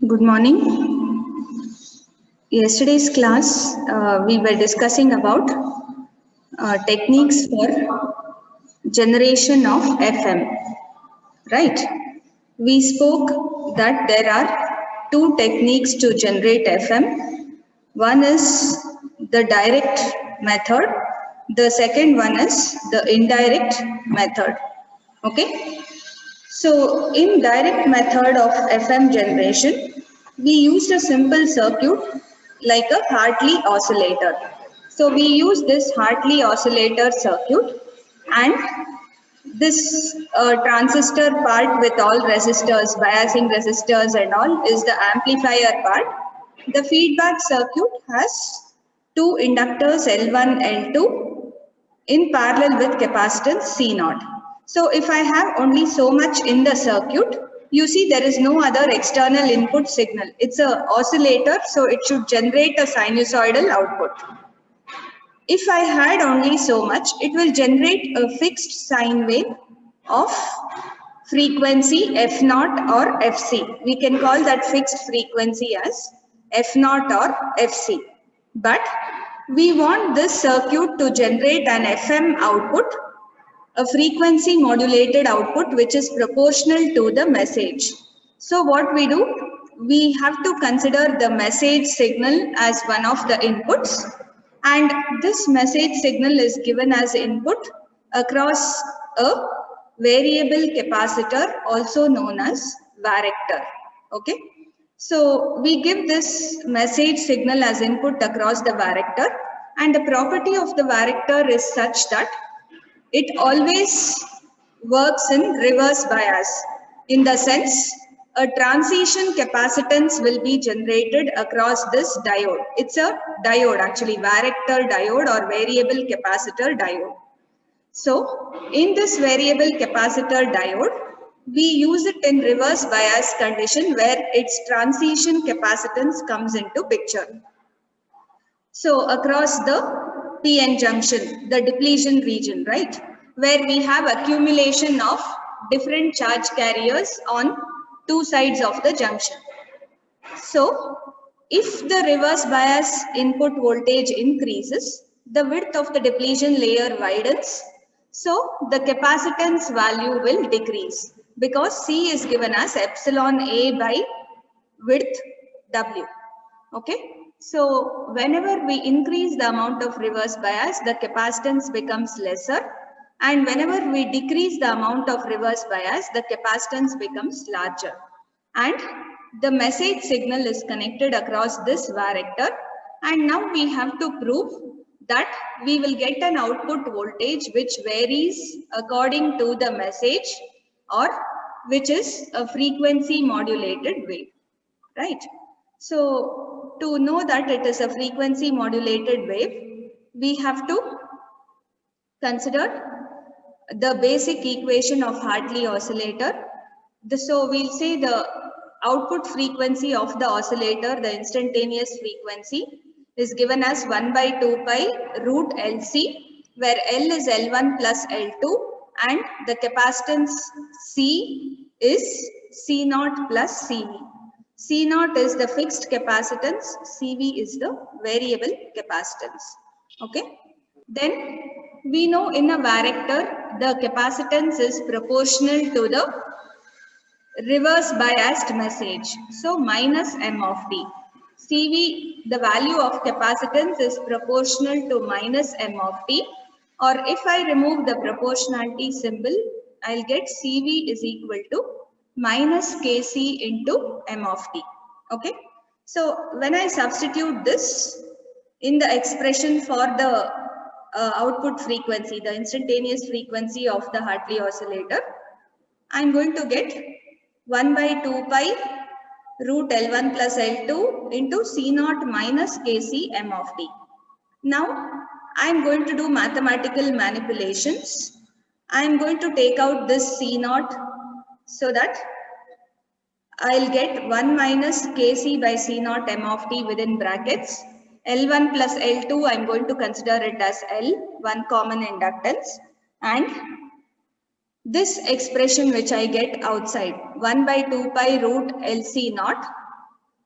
Good morning. Yesterday's class, we were discussing about techniques for generation of FM, right? We spoke that there are two techniques to generate FM. One is the direct method. The second one is the indirect method. Okay? So in direct method of FM generation, we used a simple circuit like a Hartley oscillator. So we use this Hartley oscillator circuit, and this transistor part with all resistors, biasing resistors and all is the amplifier part. The feedback circuit has two inductors L1, L2 in parallel with capacitance C0. So if I have only so much in the circuit, you see there is no other external input signal. It's an oscillator, so it should generate a sinusoidal output. If I had only so much, it will generate a fixed sine wave of frequency F0 or Fc. We can call that fixed frequency as F0 or Fc. But we want this circuit to generate an FM output, a frequency modulated output which is proportional to the message. So what we do, we have to consider the message signal as one of the inputs, and this message signal is given as input across a variable capacitor also known as varactor. Okay. So we give this message signal as input across the varactor, and the property of the varactor is such that it always works in reverse bias, in the sense a transition capacitance will be generated across this diode. It's a diode actually, varactor diode or variable capacitor diode. So in this variable capacitor diode, we use it in reverse bias condition where its transition capacitance comes into picture. So across the PN junction, the depletion region, right, where we have accumulation of different charge carriers on two sides of the junction. So if the reverse bias input voltage increases, the width of the depletion layer widens. So the capacitance value will decrease because C is given as epsilon A by width W. Okay. So whenever we increase the amount of reverse bias, the capacitance becomes lesser. And whenever we decrease the amount of reverse bias, the capacitance becomes larger. And the message signal is connected across this varactor. And now we have to prove that we will get an output voltage which varies according to the message, or which is a frequency modulated wave, right? So to know that it is a frequency modulated wave, we have to consider the basic equation of Hartley oscillator. So we'll say the output frequency of the oscillator, the instantaneous frequency, is given as 1 by 2 pi root LC, where L is L1 plus L2 and the capacitance C is C0 plus CV. C0 is the fixed capacitance, CV is the variable capacitance. Okay. Then we know in a varactor, the capacitance is proportional to the reverse biased message. So minus M of t. CV, the value of capacitance is proportional to minus M of t. Or if I remove the proportionality symbol, I'll get CV is equal to minus Kc into M of t. Okay. So when I substitute this in the expression for the output frequency, the instantaneous frequency of the Hartley oscillator, I'm going to get 1 by 2 pi root L1 plus L2 into C0 minus Kc M of t. Now I'm going to do mathematical manipulations. I'm going to take out this C0 so that I'll get 1 minus Kc by C0 M of t within brackets. L1 plus L2, I'm going to consider it as L, one common inductance. And this expression which I get outside, 1 by 2 pi root LC naught,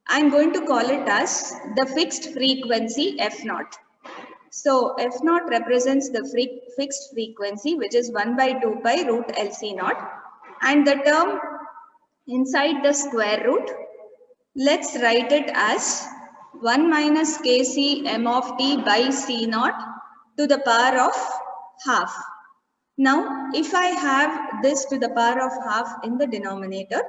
I'm going to call it as the fixed frequency F0. So F0 represents the fixed frequency, which is 1 by 2 pi root LC0, and the term inside the square root, let's write it as 1 minus Kc m of t by C0 to the power of half. Now, if I have this to the power of half in the denominator,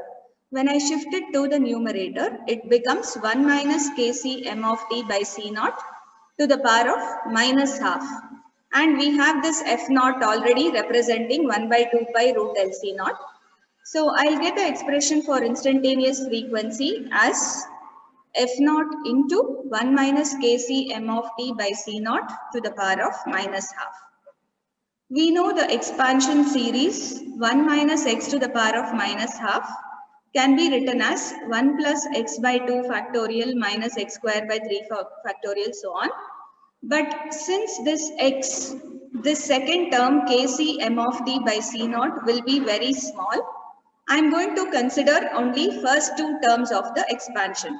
when I shift it to the numerator, it becomes 1 minus Kc m of t by C0 to the power of minus half. And we have this F0 already representing 1 by 2 pi root LC0. So I'll get the expression for instantaneous frequency as F0 into 1 minus Kc m of t by C0 to the power of minus half. We know the expansion series 1 minus x to the power of minus half can be written as 1 plus x by 2 factorial minus x square by 3 factorial, so on. But since this x, this second term Kc m of t by C0 will be very small, I am going to consider only first two terms of the expansion.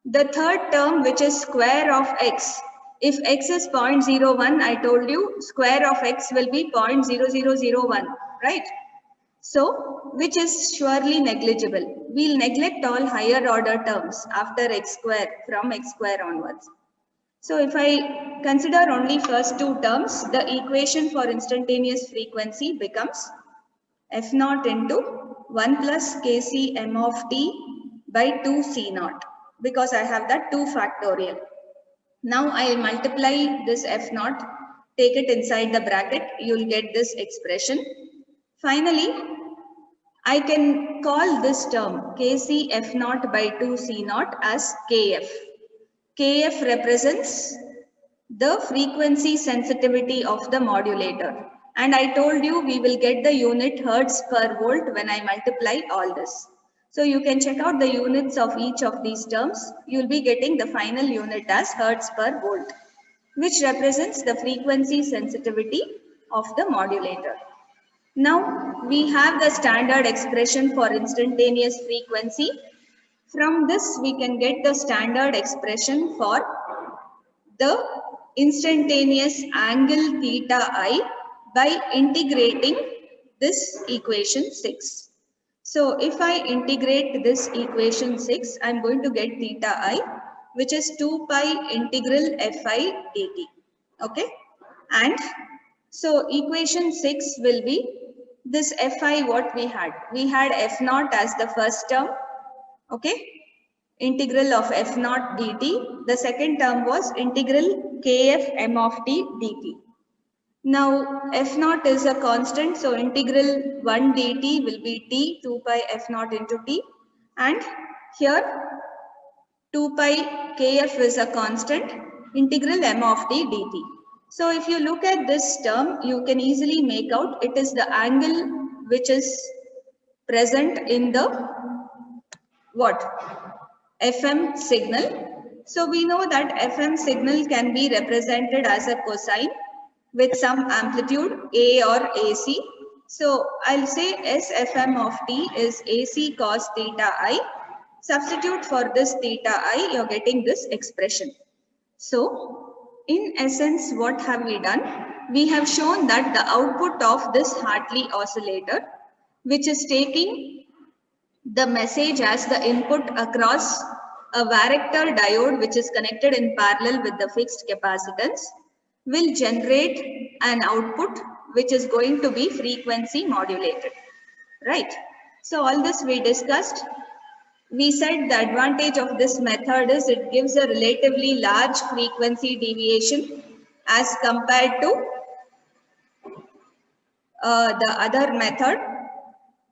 The third term, which is square of x, if x is 0.01, I told you square of x will be 0.0001, right? So, which is surely negligible. We'll neglect all higher order terms after x square, from x square onwards. So, if I consider only first two terms, the equation for instantaneous frequency becomes F0 into 1 plus Kc m of t by 2 C0, because I have that 2 factorial. Now I'll multiply this F0, take it inside the bracket, you'll get this expression. Finally, I can call this term Kc F0 by 2 C0 as Kf. Kf represents the frequency sensitivity of the modulator. And I told you we will get the unit hertz per volt when I multiply all this. So you can check out the units of each of these terms. You will be getting the final unit as hertz per volt, which represents the frequency sensitivity of the modulator. Now we have the standard expression for instantaneous frequency. From this we can get the standard expression for the instantaneous angle theta I by integrating this equation 6. So if I integrate this equation 6, I am going to get theta I, which is 2 pi integral Fi dt. Okay. And so equation 6 will be this Fi what we had. We had F0 as the first term. Okay. Integral of F0 dt. The second term was integral Kf m of t dt. Now F0 is a constant, so integral 1 dt will be t, 2 pi F0 into t, and here 2 pi Kf is a constant, integral m of t dt. So if you look at this term, you can easily make out it is the angle which is present in the what? FM signal. So we know that FM signal can be represented as a cosine with some amplitude A or AC. So I'll say SFM of t is AC cos theta I. Substitute for this theta I, you're getting this expression. So in essence, what have we done? We have shown that the output of this Hartley oscillator, which is taking the message as the input across a varactor diode which is connected in parallel with the fixed capacitance, will generate an output which is going to be frequency modulated, right? So all this we discussed. We said the advantage of this method is it gives a relatively large frequency deviation as compared to the other method,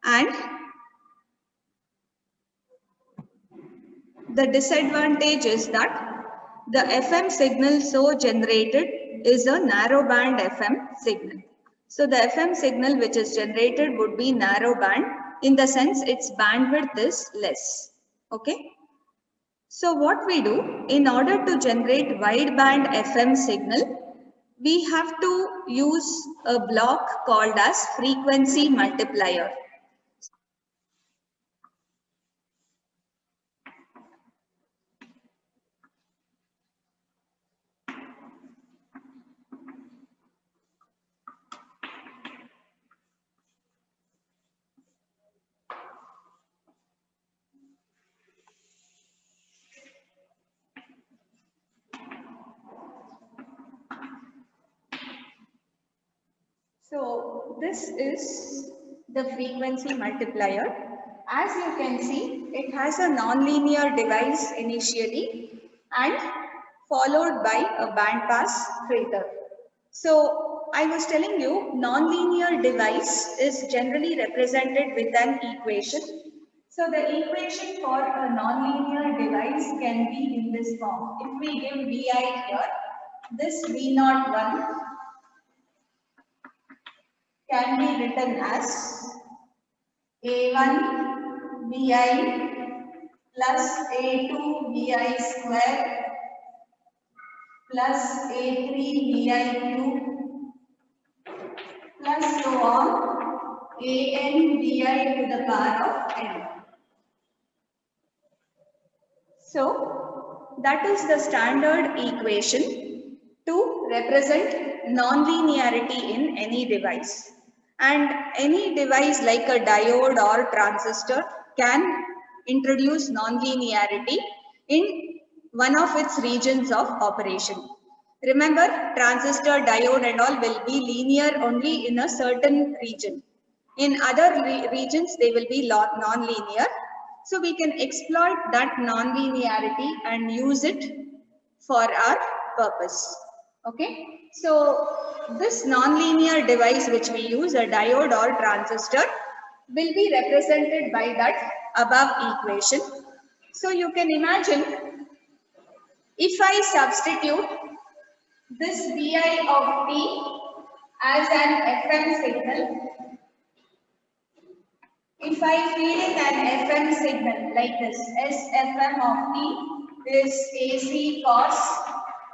and the disadvantage is that the FM signal so generated is a narrow band FM signal. So the FM signal which is generated would be narrow band, in the sense its bandwidth is less. Okay. So what we do, in order to generate wide band FM signal, we have to use a block called as frequency multiplier. So this is the frequency multiplier. As you can see, it has a nonlinear device initially and followed by a bandpass filter. So I was telling you, nonlinear device is generally represented with an equation. So the equation for a nonlinear device can be in this form. If we give Vi here, this V01 can be written as A1 Vi plus A2 Vi square plus A3 Vi cube plus so on An Vi to the power of n. So that is the standard equation to represent nonlinearity in any device. And any device like a diode or transistor can introduce nonlinearity in one of its regions of operation. Remember, transistor, diode and all will be linear only in a certain region. In other regions, they will be non-linear. So we can exploit that non-linearity and use it for our purpose. Okay. So this non-linear device which we use, a diode or transistor, will be represented by that above equation. So you can imagine if I substitute this Vi of t as an FM signal, if I feed in an FM signal like this, SFM of t is AC cos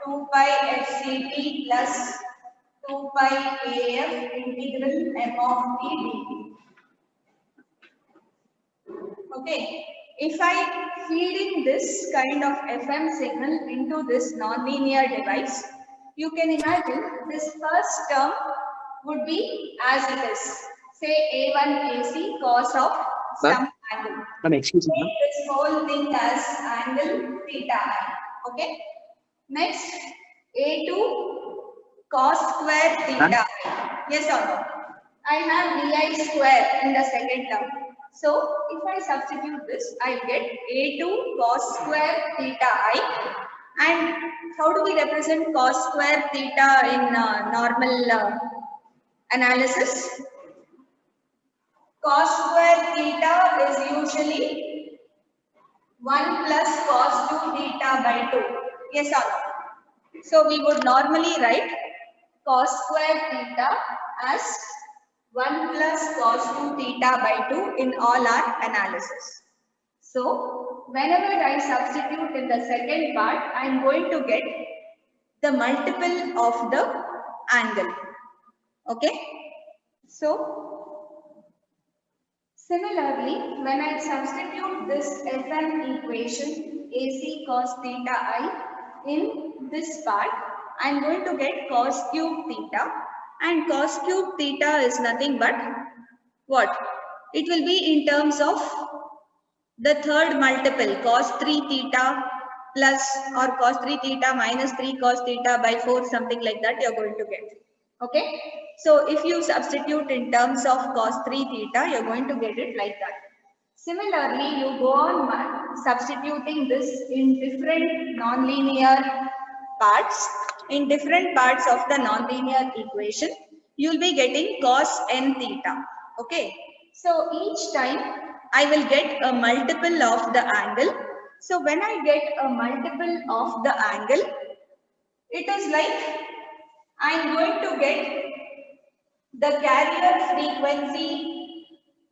2 pi FCT plus 2 pi AF integral M of t dt. Okay, if I feed in this kind of FM signal into this nonlinear device, you can imagine this first term would be as it is. Say A1 AC cos of some angle. Excuse me. Take this whole thing as angle theta I. Okay. Next, A2 cos square theta I. Yes or no? I have Vi square in the second term. So if I substitute this, I'll get A2 cos square theta I. And how do we represent cos square theta in normal analysis? Cos square theta is usually 1 plus cos 2 theta by 2. Yes or no? So we would normally write cos square theta as 1 plus cos 2 theta by 2 in all our analysis. So whenever I substitute in the second part, I am going to get the multiple of the angle. Okay. So similarly, when I substitute this FM equation AC cos theta I in this part, I am going to get cos cube theta, and cos cube theta is nothing but what? It will be in terms of the third multiple cos 3 theta plus or cos 3 theta minus 3 cos theta by 4, something like that you are going to get. Okay. So if you substitute in terms of cos 3 theta, you are going to get it like that. Similarly, you go on substituting this in different nonlinear parts, in different parts of the nonlinear equation, you will be getting cos n theta. Okay. So each time I will get a multiple of the angle. So when I get a multiple of the angle, it is like I am going to get the carrier frequency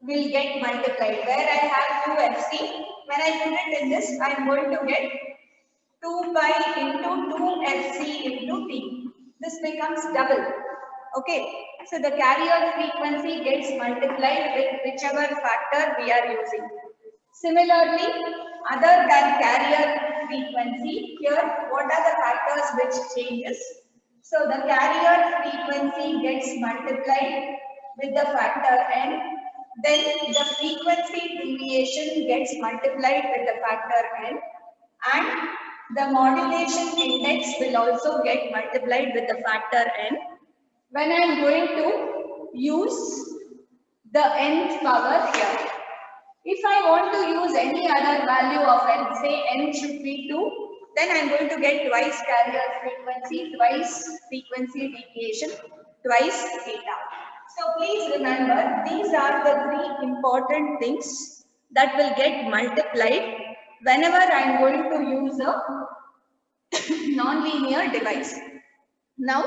will get multiplied. Where I have 2 FC, when I put it in this, I am going to get 2 pi into 2 FC into T. This becomes double. Okay. So the carrier frequency gets multiplied with whichever factor we are using. Similarly, other than carrier frequency, here what are the factors which changes? So the carrier frequency gets multiplied with the factor n, then the frequency deviation gets multiplied with the factor n, and the modulation index will also get multiplied with the factor n. When I am going to use the nth power here. If I want to use any other value of n, say n should be 2, then I am going to get twice carrier frequency, twice frequency deviation, twice theta. So please remember, these are the 3 important things that will get multiplied whenever I am going to use a non-linear device. Now,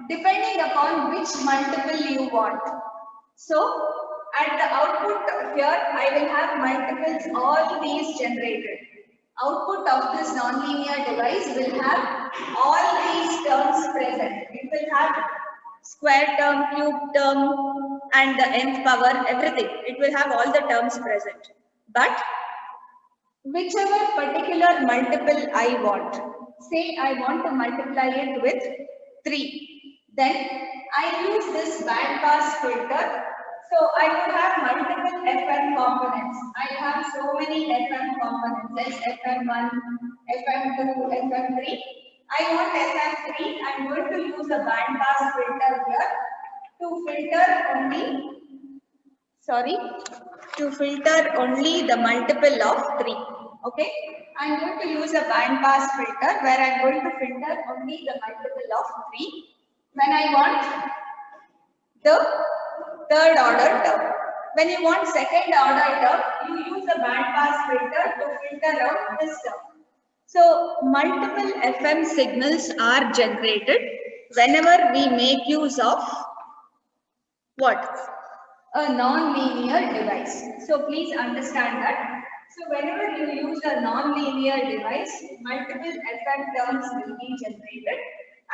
depending upon which multiple you want. So, at the output here, I will have multiples, all these generated. Output of this non-linear device will have all these terms present. It will have square term, cube term, and the nth power, everything. It will have all the terms present. But whichever particular multiple I want, say I want to multiply it with 3, then I use this band pass filter. So I would have multiple FM components. I have so many FM components, FM1, FM2, FM3. I want FM3. I'm going to use a band pass filter here to filter only the multiple of 3. Okay, I'm going to use a band pass filter where I'm going to filter only the multiple of 3 when I want the third order term. When you want second order term, you use a band pass filter to filter out this term. So multiple FM signals are generated whenever we make use of what? A non-linear device. So please understand that. So whenever you use a non-linear device, multiple FM terms will be generated.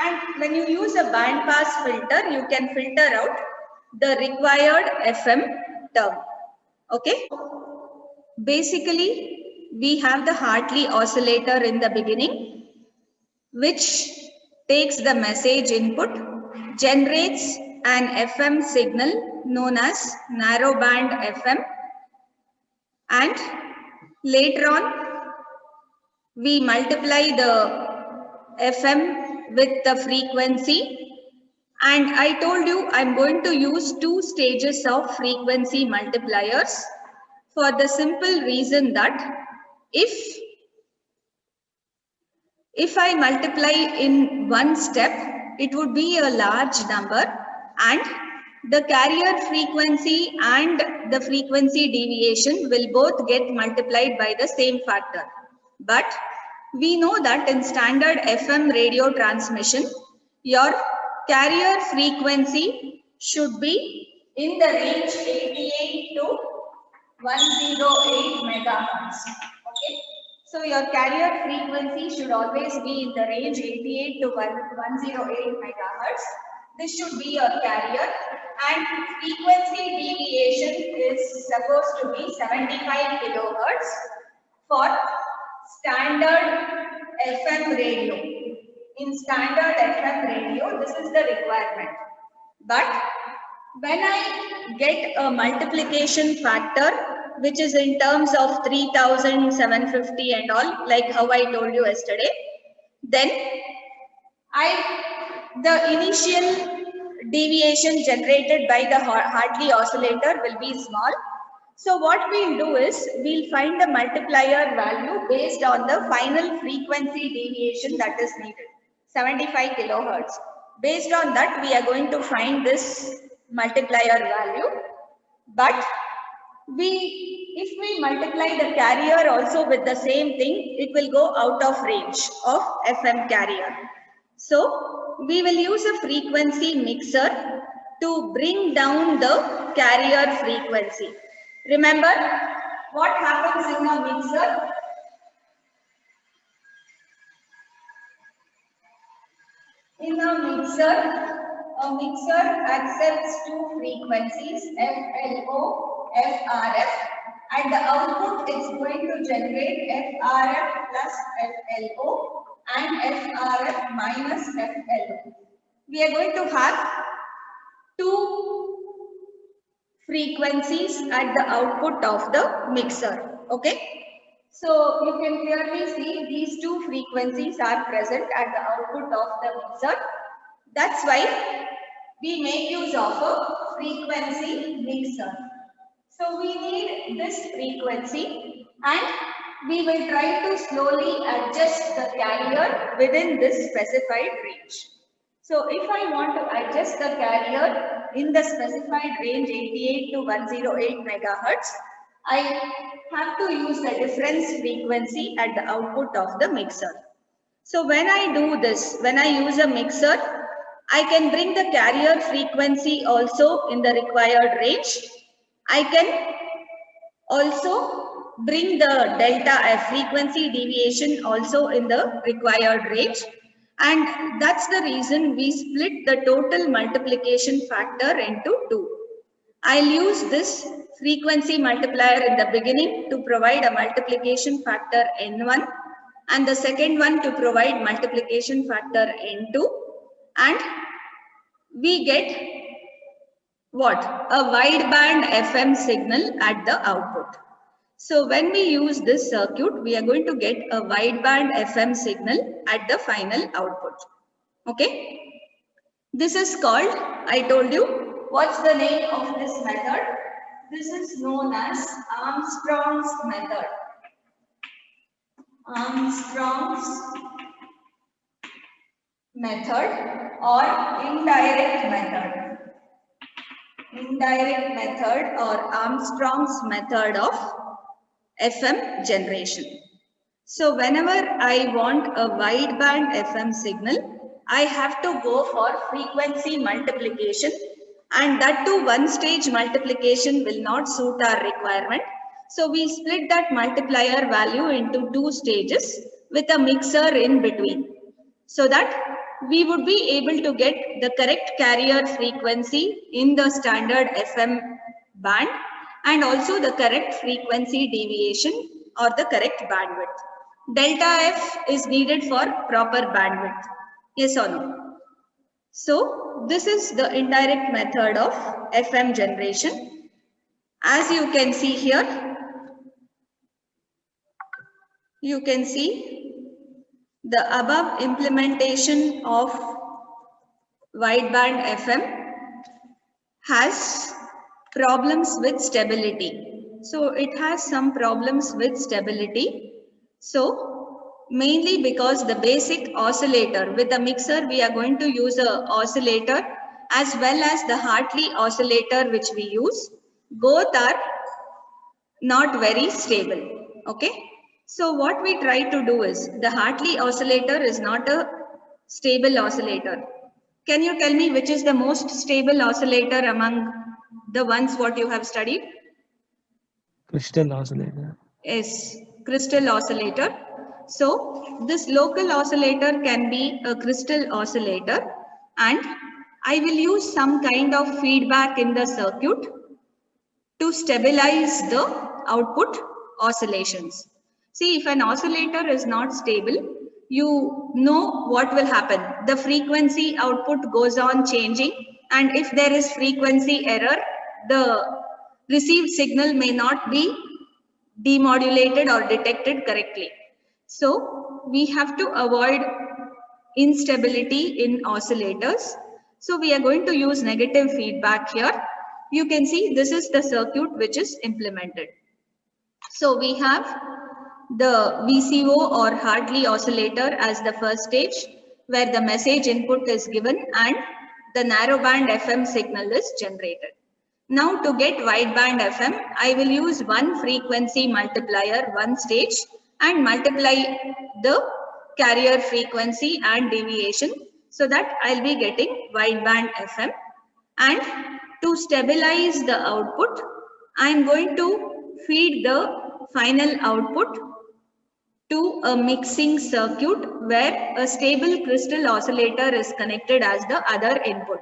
And when you use a band pass filter, you can filter out the required FM term. Okay. Basically, we have the Hartley oscillator in the beginning, which takes the message input, generates an FM signal known as narrowband FM, and later on we multiply the FM with the frequency, and I told you I'm going to use 2 stages of frequency multipliers for the simple reason that if I multiply in one step, it would be a large number, and the carrier frequency and the frequency deviation will both get multiplied by the same factor. But we know that in standard FM radio transmission, your carrier frequency should be in the range 88 to 108 megahertz. Okay. So your carrier frequency should always be in the range 88 to 108 megahertz. This should be your carrier, and frequency deviation is supposed to be 75 kilohertz for standard FM radio. In standard FM radio, this is the requirement. But when I get a multiplication factor, which is in terms of 3750 and all, like how I told you yesterday, then the initial deviation generated by the Hartley oscillator will be small. So what we'll do is, we'll find the multiplier value based on the final frequency deviation that is needed, 75 kilohertz. Based on that, we are going to find this multiplier value. But if we multiply the carrier also with the same thing, it will go out of range of FM carrier. So we will use a frequency mixer to bring down the carrier frequency. Remember what happens in a mixer? In a mixer accepts 2 frequencies, FLO, FRF, and the output is going to generate FRF plus FLO and FRF minus FLO. We are going to have 2 frequencies at the output of the mixer. Okay. So you can clearly see these 2 frequencies are present at the output of the mixer. That's why we make use of a frequency mixer. So we need this frequency and we will try to slowly adjust the carrier within this specified range. So if I want to adjust the carrier in the specified range 88 to 108 megahertz, I have to use the difference frequency at the output of the mixer. So when I do this, when I use a mixer, I can bring the carrier frequency also in the required range. I can also bring the delta F frequency deviation also in the required range. And that's the reason we split the total multiplication factor into 2. I'll use this frequency multiplier in the beginning to provide a multiplication factor N1 and the second one to provide multiplication factor N2, and we get what? A wideband FM signal at the output. So when we use this circuit, we are going to get a wideband FM signal at the final output. Okay. This is called, I told you, what's the name of this method? This is known as Armstrong's method. Armstrong's method or indirect method. Indirect method or Armstrong's method of FM generation. So whenever I want a wideband FM signal, I have to go for frequency multiplication, and that too one stage multiplication will not suit our requirement. So we split that multiplier value into 2 stages with a mixer in between, so that we would be able to get the correct carrier frequency in the standard FM band and also the correct frequency deviation or the correct bandwidth. Delta F is needed for proper bandwidth. Yes or no? So this is the indirect method of FM generation. As you can see here, you can see the above implementation of wideband FM has problems with stability. So it has some problems with stability. So mainly because the basic oscillator, with the mixer we are going to use a oscillator as well as the Hartley oscillator which we use. Both are not very stable. Okay. So what we try to do is, the Hartley oscillator is not a stable oscillator. Can you tell me which is the most stable oscillator among the ones what you have studied? Crystal oscillator. Yes, crystal oscillator. So this local oscillator can be a crystal oscillator, and I will use some kind of feedback in the circuit to stabilize the output oscillations. See, if an oscillator is not stable, you know what will happen. The frequency output goes on changing, and if there is frequency error, the received signal may not be demodulated or detected correctly. So we have to avoid instability in oscillators. So we are going to use negative feedback here. You can see this is the circuit which is implemented. So we have the VCO or Hartley oscillator as the first stage, where the message input is given and the narrowband FM signal is generated. Now to get wideband FM, I will use one frequency multiplier, one stage, and multiply the carrier frequency and deviation, so that I'll be getting wideband FM. And to stabilize the output, I'm going to feed the final output to a mixing circuit where a stable crystal oscillator is connected as the other input.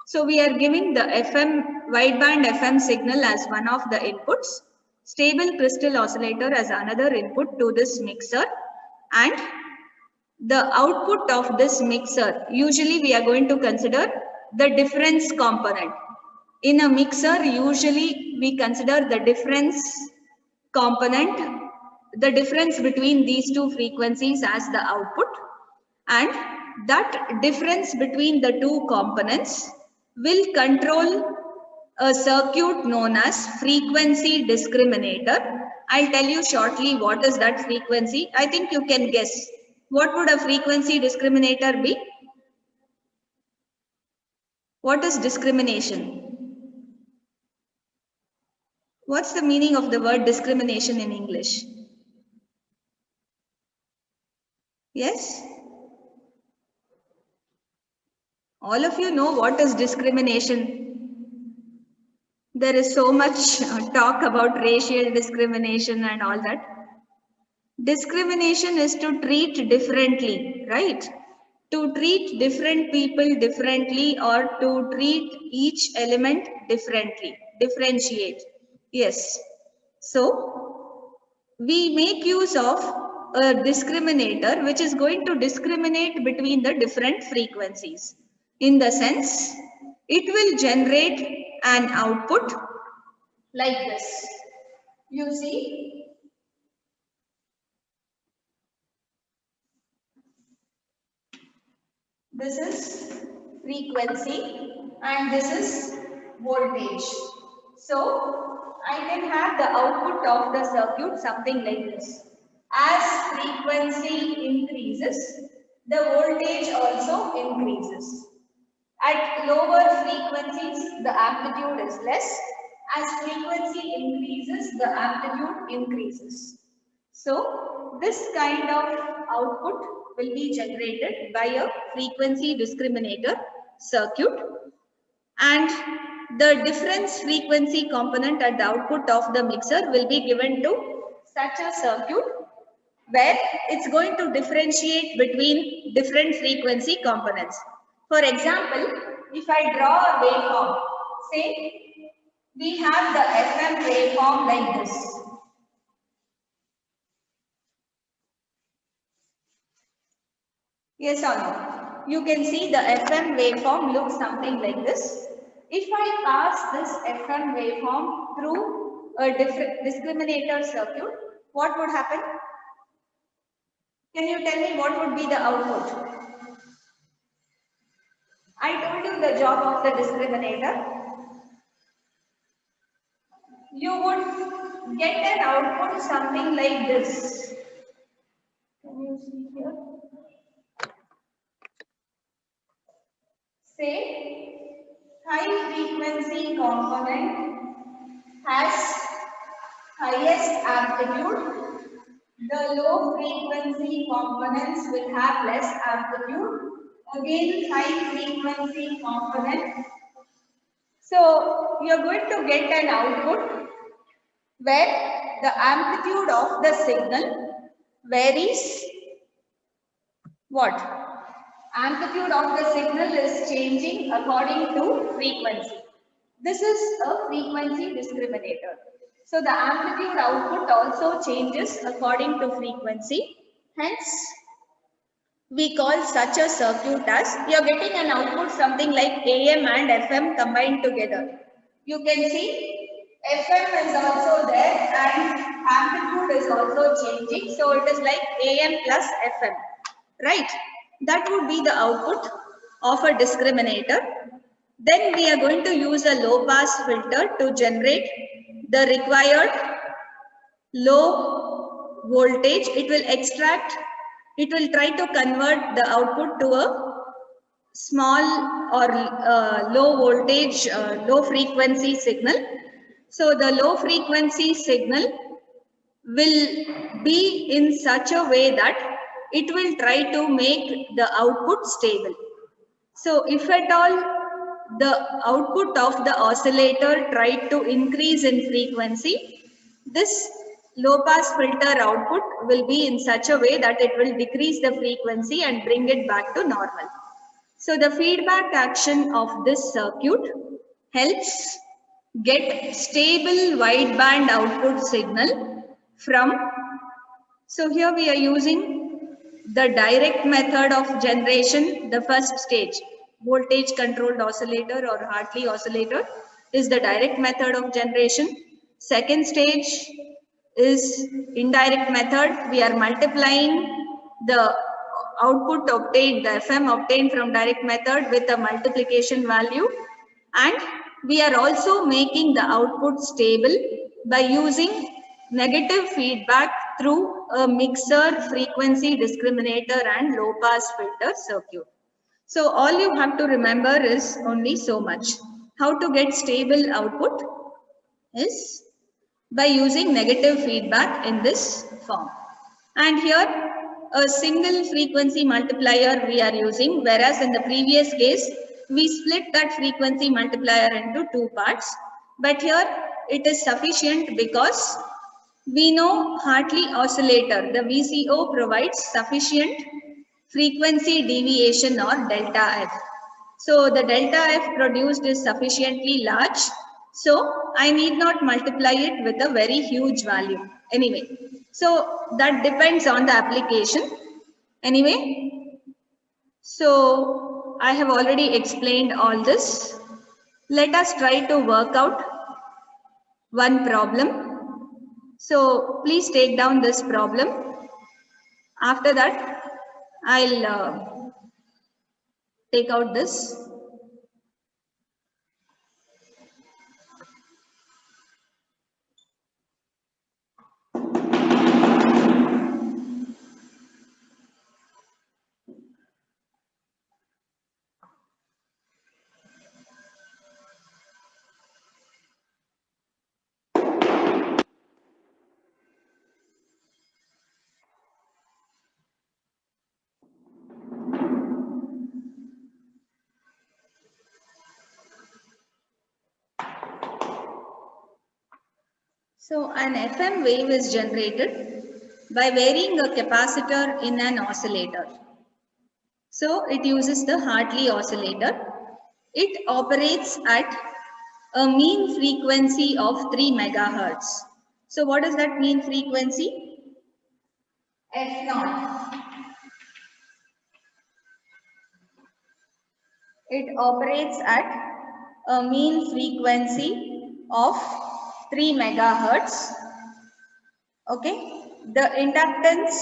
So we are giving the wideband FM signal as one of the inputs, stable crystal oscillator as another input to this mixer, and the output of this mixer, usually we are going to consider the difference component. In a mixer, usually we consider the difference component, the difference between these two frequencies as the output, and that difference between the two components will control a circuit known as frequency discriminator. I'll tell you shortly what is that frequency. I think you can guess. What would a frequency discriminator be? What is discrimination? What's the meaning of the word discrimination in English? Yes? All of you know what is discrimination. There is so much talk about racial discrimination and all that. Discrimination is to treat differently, right? To treat different people differently or to treat each element differently, differentiate. Yes. So, we make use of a discriminator which is going to discriminate between the different frequencies. In the sense, it will generate an output like this. You see, this is frequency and this is voltage. So, I can have the output of the circuit something like this. As frequency increases, the voltage also increases. At lower frequencies, the amplitude is less. As frequency increases, the amplitude increases. So, this kind of output will be generated by a frequency discriminator circuit, and the difference frequency component at the output of the mixer will be given to such a circuit where it's going to differentiate between different frequency components. For example, if I draw a waveform, say we have the FM waveform like this. Yes or no? You can see the FM waveform looks something like this. If I pass this FM waveform through a discriminator circuit, what would happen? Can you tell me what would be the output? I told you the job of the discriminator. You would get an output something like this. Can you see here? Say, high frequency component has highest amplitude. The low frequency components will have less amplitude. Again, high frequency component. So, you are going to get an output where the amplitude of the signal varies. What? Amplitude of the signal is changing according to frequency. This is a frequency discriminator. So, the amplitude output also changes according to frequency. Hence, we call such a circuit as, you are getting an output something like AM and FM combined together. You can see FM is also there and amplitude is also changing. So, it is like AM plus FM, right? That would be the output of a discriminator. Then we are going to use a low pass filter to generate the required low voltage. It will try to convert the output to a small or low voltage, low frequency signal. So the low frequency signal will be in such a way that it will try to make the output stable. So if at all the output of the oscillator tried to increase in frequency, this low pass filter output will be in such a way that it will decrease the frequency and bring it back to normal. So the feedback action of this circuit helps get stable wideband output signal from. So here we are using the direct method of generation. The first stage, voltage controlled oscillator or Hartley oscillator, is the direct method of generation. Second stage is indirect method. We are multiplying the output obtained, the FM obtained from direct method with a multiplication value. And we are also making the output stable by using negative feedback through a mixer, frequency discriminator and low pass filter circuit. So all you have to remember is only so much. How to get stable output is by using negative feedback in this form. And here a single frequency multiplier we are using, whereas in the previous case we split that frequency multiplier into two parts. But here it is sufficient because we know Hartley oscillator, the VCO provides sufficient frequency deviation or delta F. So the delta F produced is sufficiently large. So I need not multiply it with a very huge value. Anyway, so that depends on the application. Anyway, so I have already explained all this. Let us try to work out one problem. So please take down this problem. After that, I'll take out this. So an FM wave is generated by varying a capacitor in an oscillator. So it uses the Hartley oscillator. It operates at a mean frequency of 3 megahertz. So what does that mean frequency? F0. It operates at a mean frequency of 3 megahertz. Okay. The inductance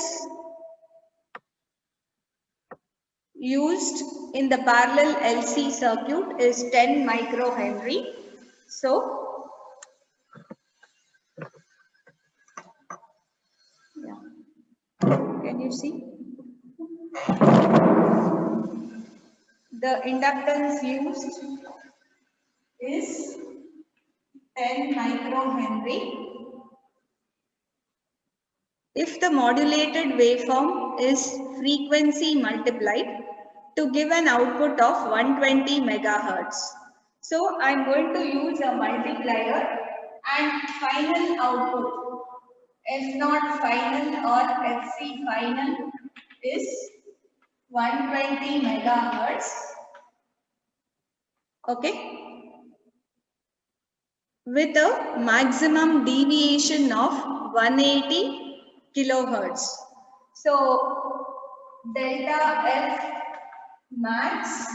used in the parallel LC circuit is 10 microhenry. So, yeah. Can you see? The inductance used is 10 microhenry. If the modulated waveform is frequency multiplied to give an output of 120 megahertz. So I'm going to use a multiplier and final output F0 final or FC final is 120 megahertz. Okay. With a maximum deviation of 180 kilohertz. So delta F max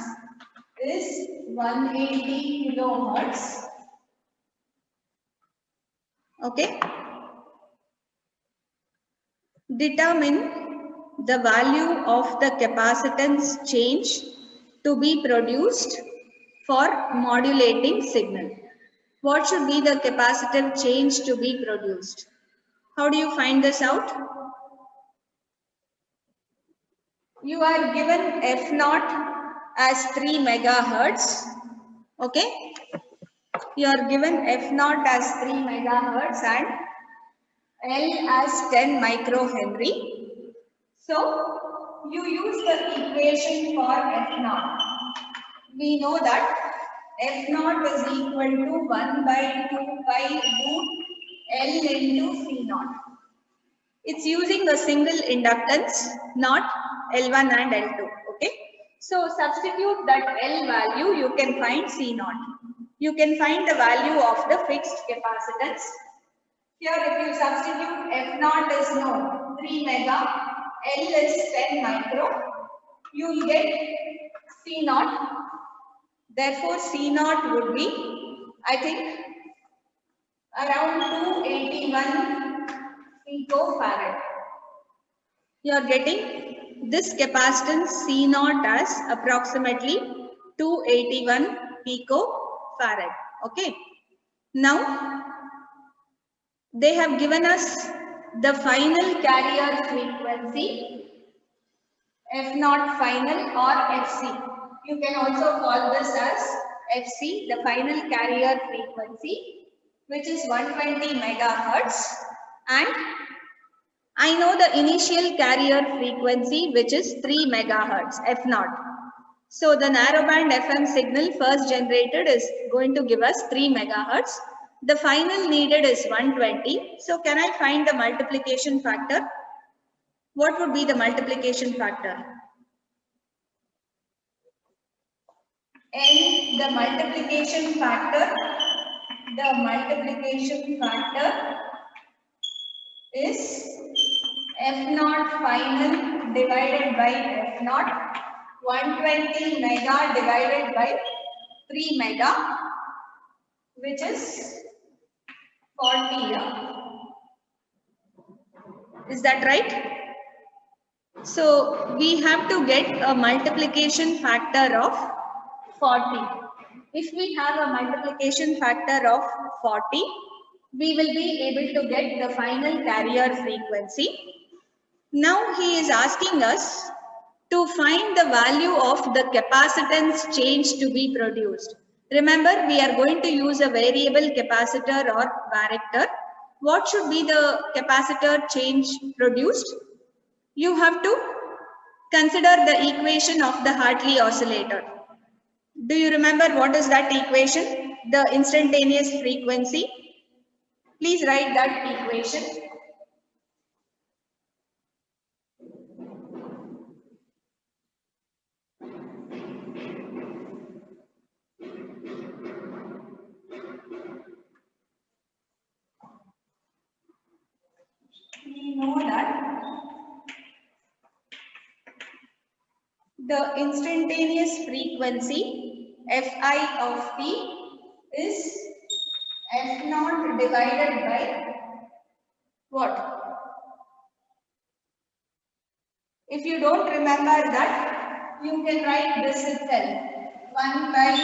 is 180 kilohertz. Okay. Determine the value of the capacitance change to be produced for modulating signal. What should be the capacitive change to be produced? How do you find this out? You are given F0 as 3 megahertz. Okay. You are given F0 as 3 megahertz and L as 10 microhenry. So you use the equation for F0. We know that F0 is equal to 1 by 2 pi root L into C0. It's using a single inductance, not L1 and L2. Okay. So substitute that L value, you can find C0. You can find the value of the fixed capacitance. Here if you substitute F0 is known 3 mega, L is 10 micro, you will get C0. Therefore C0 would be, I think, around 281 picofarad. You are getting this capacitance C0 as approximately 281 picofarad. farad. Okay. Now, they have given us the final carrier frequency, F0 final or FC. You can also call this as FC, the final carrier frequency, which is 120 megahertz, and I know the initial carrier frequency, which is 3 megahertz, F0. So the narrowband FM signal first generated is going to give us 3 megahertz. The final needed is 120. So can I find the multiplication factor? What would be the multiplication factor? And the multiplication factor is F0 final divided by F0, 120 mega divided by 3 mega, which is 40. Is that right? So we have to get a multiplication factor of 40. If we have a multiplication factor of 40, we will be able to get the final carrier frequency. Now he is asking us to find the value of the capacitance change to be produced. Remember, we are going to use a variable capacitor or varactor. What should be the capacitor change produced? You have to consider the equation of the Hartley oscillator. Do you remember what is that equation? The instantaneous frequency. Please write that equation. We know that the instantaneous frequency Fi of t is F0 divided by what? If you don't remember that, you can write this itself. 1 by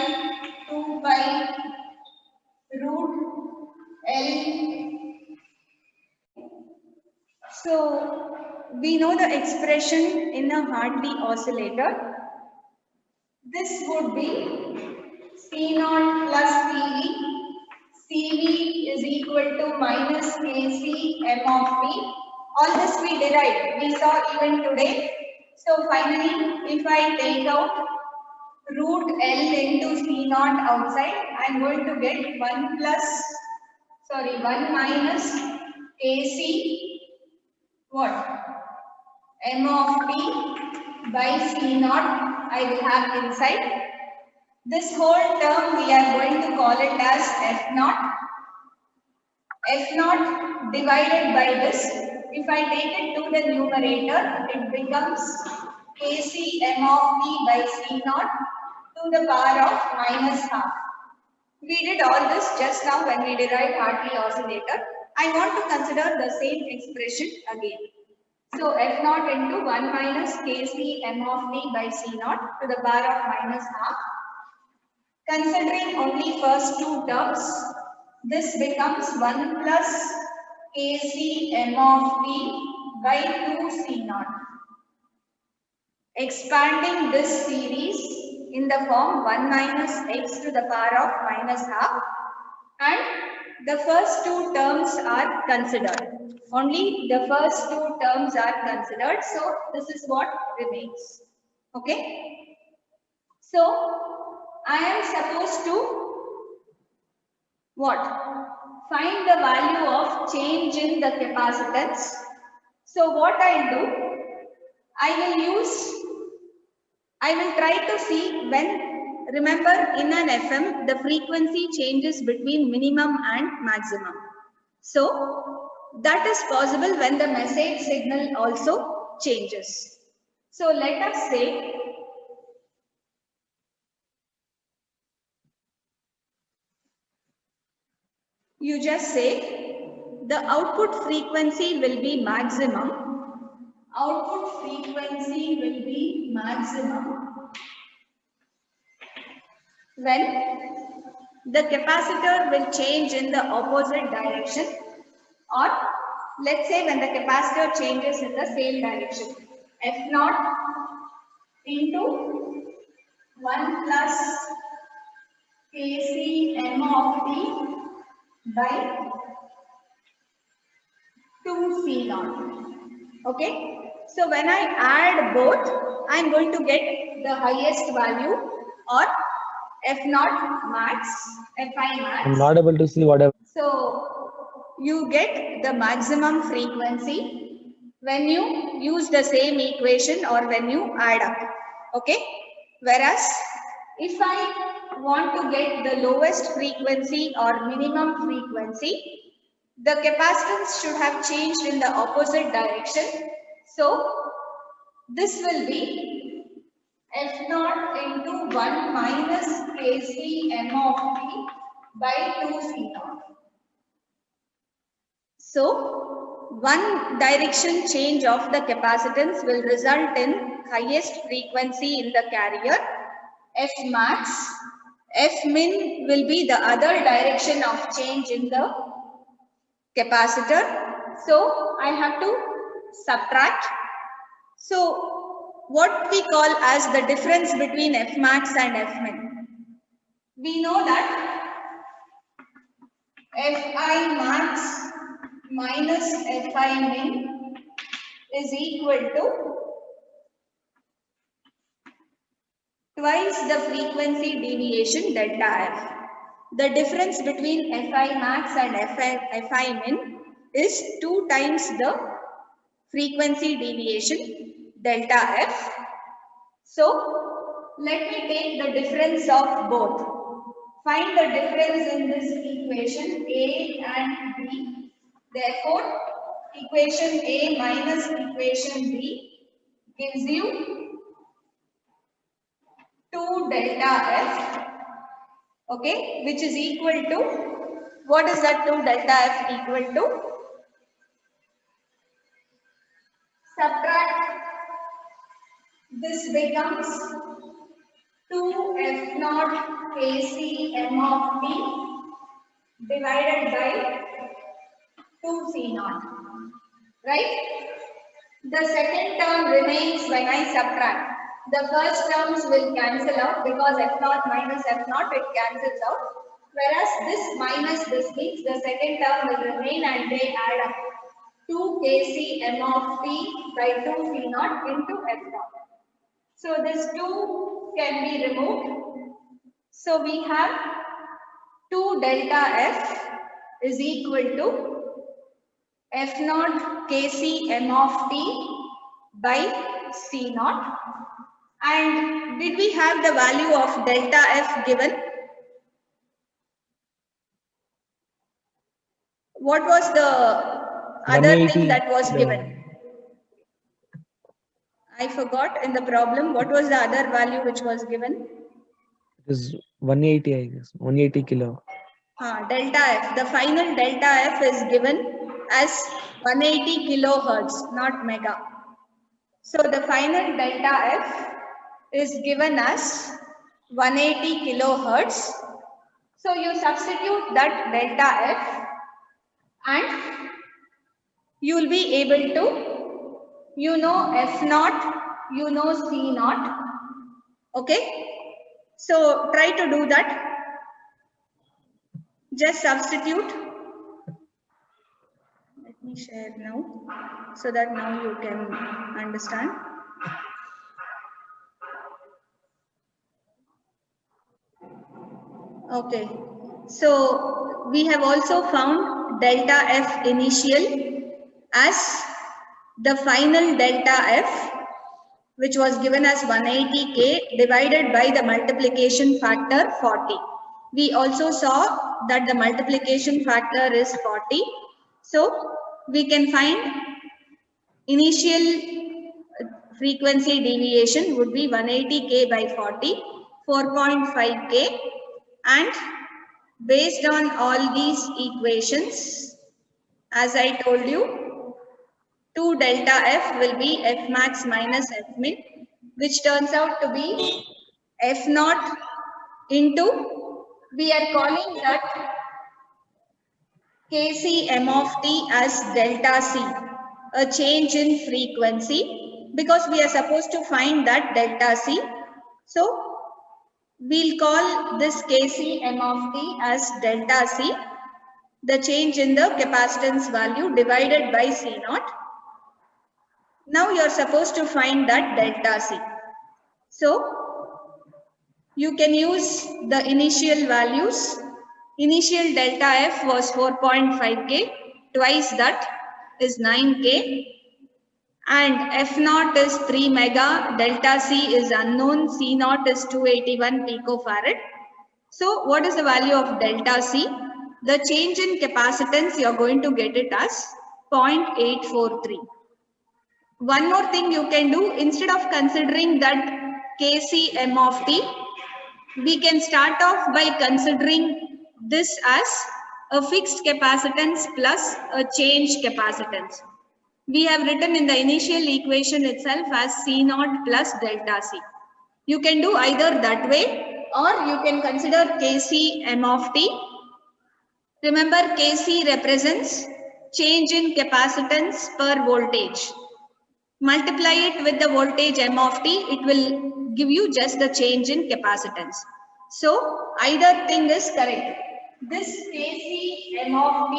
2 by root L. So we know the expression in a Hartley oscillator. This would be C0 plus CV. CV is equal to minus Kc m of t. All this we derived. We saw even today. So finally, if I take out root L into C0 outside, I am going to get 1 minus Kc what? M of t by C0 I will have inside. This whole term we are going to call it as F0. F0 divided by this. If I take it to the numerator, it becomes Kc M of t by C0 to the power of minus half. We did all this just now when we derived Hartley oscillator. I want to consider the same expression again. So F0 into 1 minus Kc M of t by C0 to the power of minus half. Considering only first two terms, this becomes 1 plus Kc M of t by 2 C0. Expanding this series in the form 1 minus x to the power of minus half, and the first two terms are considered. Only the first two terms are considered, so this is what remains. Okay? So I am supposed to what? Find the value of change in the capacitance. So what I'll do, I will try to see when, remember in an FM, the frequency changes between minimum and maximum. So that is possible when the message signal also changes. So let us say you just say the output frequency will be maximum. Output frequency will be maximum when the capacitor will change in the opposite direction, or let's say when the capacitor changes in the same direction, F naught into 1 plus Kc m of t by 2C naught. Okay. So when I add both, I am going to get the highest value, or F naught max, Fi max. I'm not able to see whatever. So you get the maximum frequency when you use the same equation or when you add up. Okay. Whereas if I want to get the lowest frequency or minimum frequency, the capacitance should have changed in the opposite direction. So this will be F naught into 1 minus Kc m of t by 2C naught. So one direction change of the capacitance will result in highest frequency in the carrier, F max. F min will be the other direction of change in the capacitor. So I have to subtract. So what we call as the difference between F max and F min. We know that Fi max minus Fi min is equal to twice the frequency deviation delta F. The difference between Fi max and Fi min is 2 times the frequency deviation delta F. So let me take the difference of both. Find the difference in this equation A and B. Therefore, equation A minus equation B gives you 2 delta F, okay, which is equal to, what is that 2 delta F equal to? Subtract, this becomes 2 F naught Kc m of t divided by 2C naught, right? The second term remains when I subtract. The first terms will cancel out because F naught minus F naught, it cancels out. Whereas this minus this means the second term will remain and they add up. 2 Kc m of t by 2C naught into F naught. So this 2 can be removed. So we have 2 delta F is equal to F naught Kc m of t by C naught. And did we have the value of delta F given? What was the other thing that was given? I forgot in the problem. What was the other value which was given? It is 180, I guess. 180 kilo. Delta F. The final delta F is given as 180 kilohertz, not mega. So the final delta F is given as 180 kilohertz. So you substitute that delta F and you will be able to, you know F naught, you know C naught. Okay. So try to do that. Just substitute. Let me share now so that now you can understand. Okay. So we have also found delta F initial as the final delta F, which was given as 180K divided by the multiplication factor 40. We also saw that the multiplication factor is 40. So we can find initial frequency deviation would be 180K by 40, 4.5K, and based on all these equations, as I told you, 2 delta F will be F max minus F min, which turns out to be F naught into We are calling that Kcm of t as delta c, a change in frequency, because we are supposed to find that delta c. So we'll call this Kcm of t as delta c, the change in the capacitance value divided by C naught. Now you're supposed to find that delta C. So you can use the initial values. Initial delta F was 4.5K, twice that is 9K, and F naught is 3 mega, delta C is unknown, C naught is 281 picofarad. So what is the value of delta C? The change in capacitance, you're going to get it as 0.843. One more thing you can do, instead of considering that Kcm of t, we can start off by considering this as a fixed capacitance plus a change capacitance. We have written in the initial equation itself as C naught plus delta C. You can do either that way, or you can consider Kcm of t. Remember, Kc represents change in capacitance per voltage. Multiply it with the voltage m of t, it will give you just the change in capacitance. So either thing is correct. This Kc m of t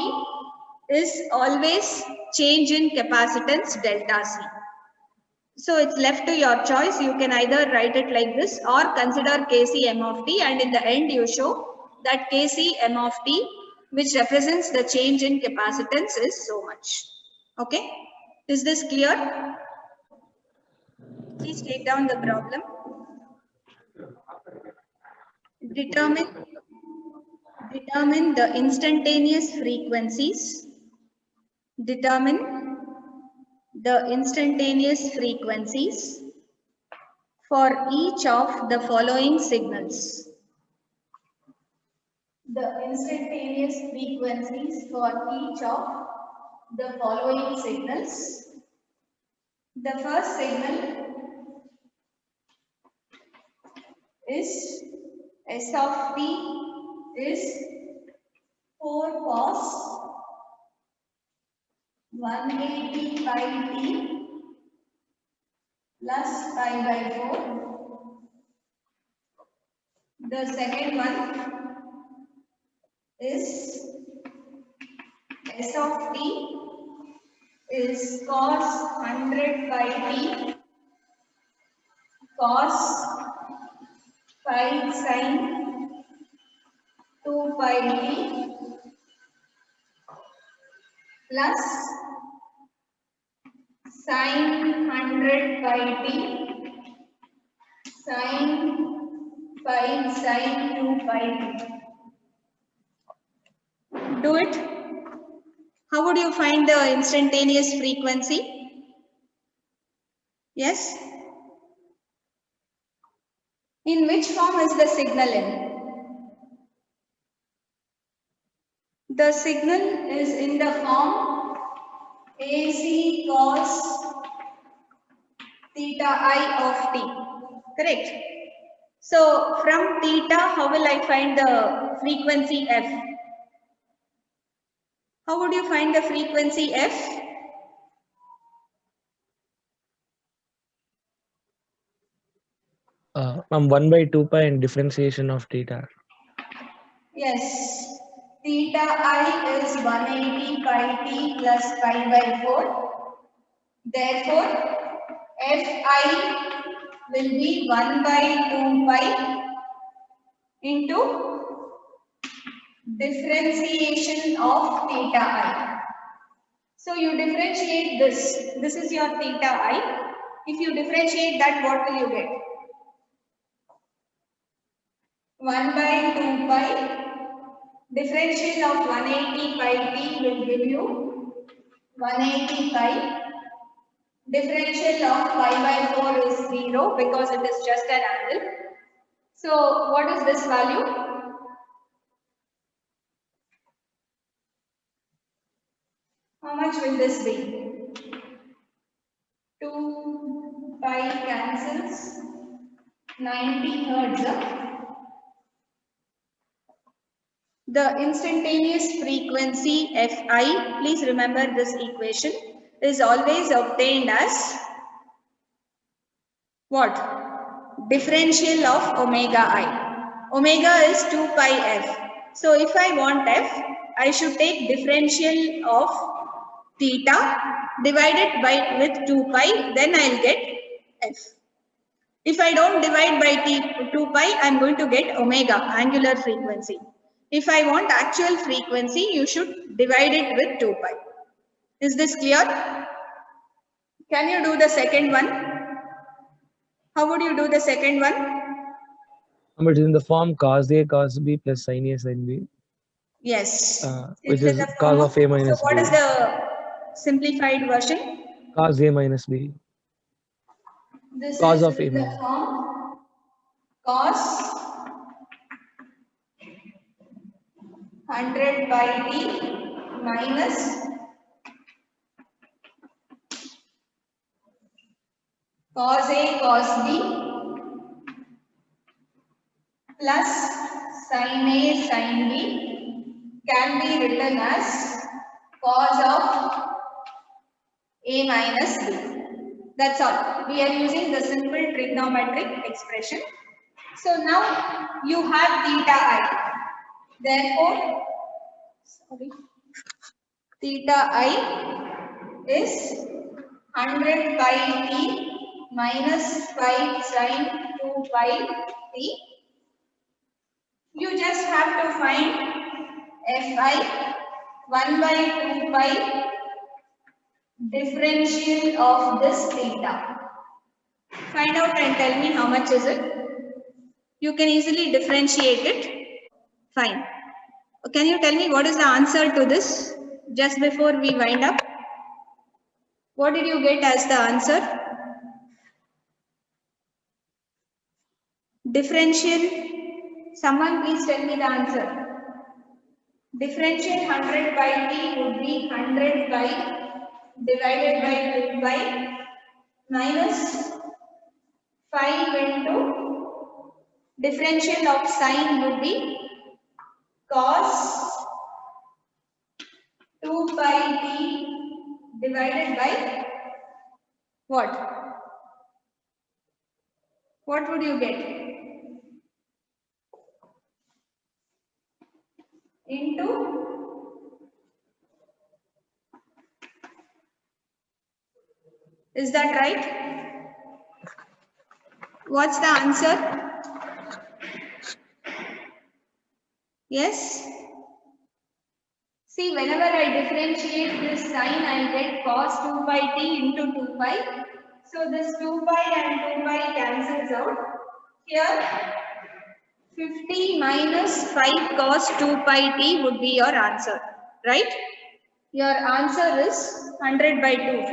is always change in capacitance delta C. So it's left to your choice. You can either write it like this or consider Kcm of t, and in the end you show that Kcm of t, which represents the change in capacitance, is so much. Okay, is this clear? Please take down the problem. Determine the instantaneous frequencies. Determine the instantaneous frequencies for each of the following signals. The instantaneous frequencies for each of the following signals. The first signal is S of t is 4 cos 180 pi t plus pi by 4. The second one is S of t is cos 100 pi t cos pi sin 2 pi t plus sin 100 pi t sin pi sin 2 pi t. Do it. How would you find the instantaneous frequency? Yes? In which form is the signal in? The signal is in the form AC cos theta I of t. Correct? So from theta, how will I find the frequency f? How would you find the frequency f? From 1 by 2 pi and differentiation of theta. Yes, theta I is 180 pi t plus pi by 4. Therefore, Fi will be 1 by 2 pi into differentiation of theta I. So you differentiate this. This is your theta I. If you differentiate that, what will you get? 1 by 2 pi. Differential of 180 pi t will give you 180 pi. Differential of pi by 4 is 0 because it is just an angle. So what is this value? How much will this be? 2 pi cancels 90 hertz. The instantaneous frequency Fi, please remember this equation, is always obtained as what? Differential of omega I. Omega is 2 pi f. So if I want f, I should take differential of theta divided by with 2 pi, then I'll get f. If I don't divide by 2 pi, I'm going to get omega, angular frequency. If I want actual frequency, you should divide it with 2 pi. Is this clear? Can you do the second one? How would you do the second one? But it's in the form cos A cos B plus sin A sin B, Yes. which It's in is the cos form of A minus so what B. is the simplified version? Cos A minus B. This Cos is of A in the minus. form cos 100 by t minus cos A cos B plus sin A sin B can be written as cos of A minus B. That's all. We are using the simple trigonometric expression. So now you have theta I. Therefore, theta I is 100 pi t minus pi sine 2 pi t. You just have to find Fi 1 by 2 pi differential of this theta. Find out and tell me how much is it. You can easily differentiate it. Fine. Can you tell me what is the answer to this just before we wind up? What did you get as the answer? Differential. Someone please tell me the answer. Differential 100 by t would be 100 by divided by 2 by minus 5 into differential of sine would be cos 2 pi t divided by what? What would you get? Into, is that right? What's the answer? Yes? See, whenever I differentiate this sign, I get cos 2 pi t into 2 pi. So this 2 pi and 2 pi cancels out. Here, 50 minus 5 cos 2 pi t would be your answer, right? Your answer is 100 by 2.